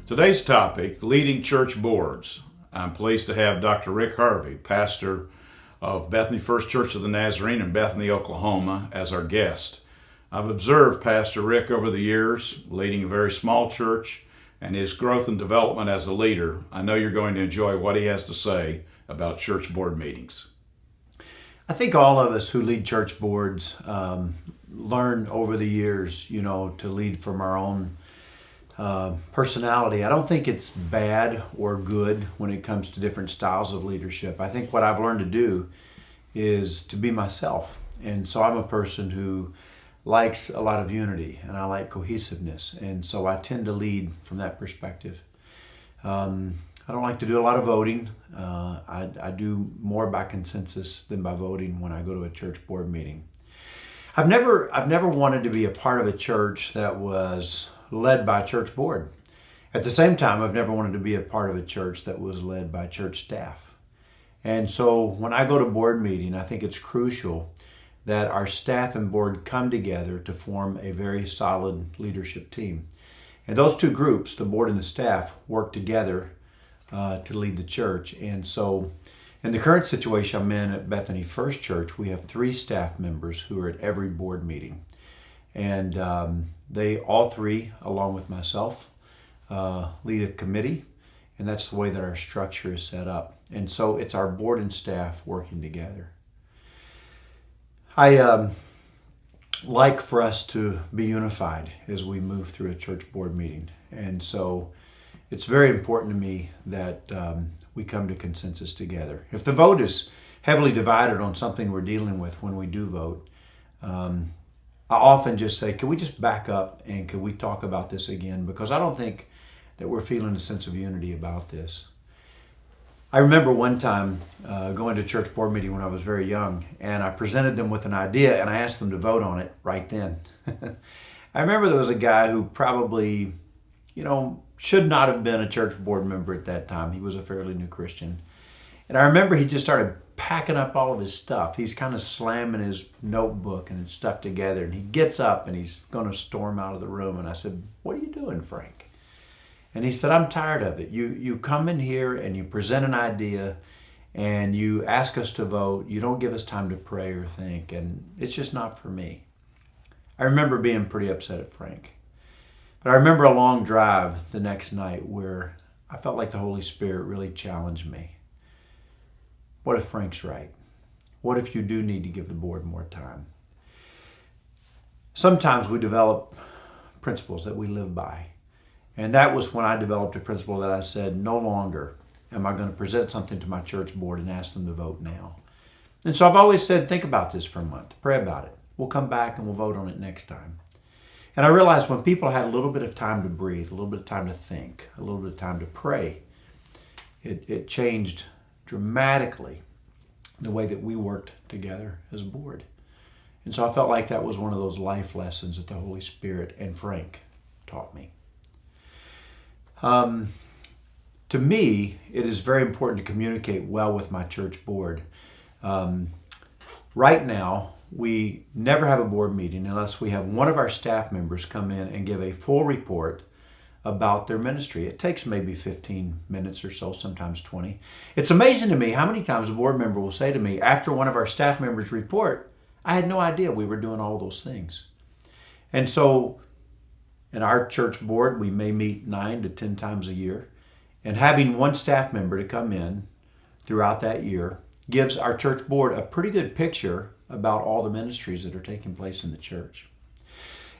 Today's topic, leading church boards. I'm pleased to have Dr. Rick Harvey, pastor of Bethany First Church of the Nazarene in Bethany, Oklahoma, as our guest. I've observed Pastor Rick over the years, leading a very small church, and his growth and development as a leader. I know you're going to enjoy what he has to say about church board meetings. I think all of us who lead church boards learn over the years, to lead from our own personality. I don't think it's bad or good when it comes to different styles of leadership. I think what I've learned to do is to be myself. And so I'm a person who likes a lot of unity and I like cohesiveness. And so I tend to lead from that perspective. I don't like to do a lot of voting. I do more by consensus than by voting when I go to a church board meeting. I've never wanted to be a part of a church that was led by a church board. At the same time, I've never wanted to be a part of a church that was led by church staff. And so when I go to board meeting, I think it's crucial that our staff and board come together to form a very solid leadership team. And those two groups, the board and the staff, work together to lead the church. And so in the current situation I'm in at Bethany First Church, we have 3 staff members who are at every board meeting. And they all 3, along with myself, lead a committee, and that's the way that our structure is set up. And so it's our board and staff working together. I like for us to be unified as we move through a church board meeting. And so it's very important to me that we come to consensus together. If the vote is heavily divided on something we're dealing with when we do vote, I often just say, can we just back up and can we talk about this again? Because I don't think that we're feeling a sense of unity about this. I remember one time going to a church board meeting when I was very young, and I presented them with an idea and I asked them to vote on it right then. I remember there was a guy who probably, should not have been a church board member at that time. He was a fairly new Christian. And I remember he just started packing up all of his stuff. He's kind of slamming his notebook and his stuff together, and he gets up and he's going to storm out of the room. And I said, "What are you doing, Frank?" And he said, "I'm tired of it. You come in here and you present an idea and you ask us to vote. You don't give us time to pray or think, and it's just not for me." I remember being pretty upset at Frank. But I remember a long drive the next night where I felt like the Holy Spirit really challenged me. What if Frank's right? What if you do need to give the board more time? Sometimes we develop principles that we live by. And that was when I developed a principle that I said, no longer am I going to present something to my church board and ask them to vote now. And so I've always said, think about this for a month. Pray about it. We'll come back and we'll vote on it next time. And I realized when people had a little bit of time to breathe, a little bit of time to think, a little bit of time to pray, it changed dramatically the way that we worked together as a board. And so I felt like that was one of those life lessons that the Holy Spirit and Frank taught me. To me, it is very important to communicate well with my church board. Right now, we never have a board meeting unless we have one of our staff members come in and give a full report about their ministry. It takes maybe 15 minutes or so, sometimes 20. It's amazing to me how many times a board member will say to me, after one of our staff members report, "I had no idea we were doing all those things." And so in our church board, we may meet 9 to 10 times a year. And having one staff member to come in throughout that year gives our church board a pretty good picture about all the ministries that are taking place in the church.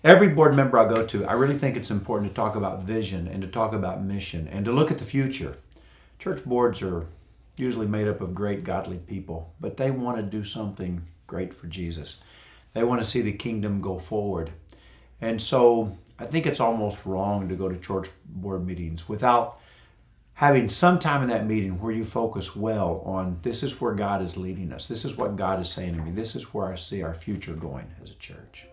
Every board member I go to, I really think it's important to talk about vision and to talk about mission and to look at the future. Church boards are usually made up of great godly people, but they want to do something great for Jesus. They want to see the kingdom go forward. And so I think it's almost wrong to go to church board meetings without having some time in that meeting where you focus well on, this is where God is leading us. This is what God is saying to me. This is where I see our future going as a church.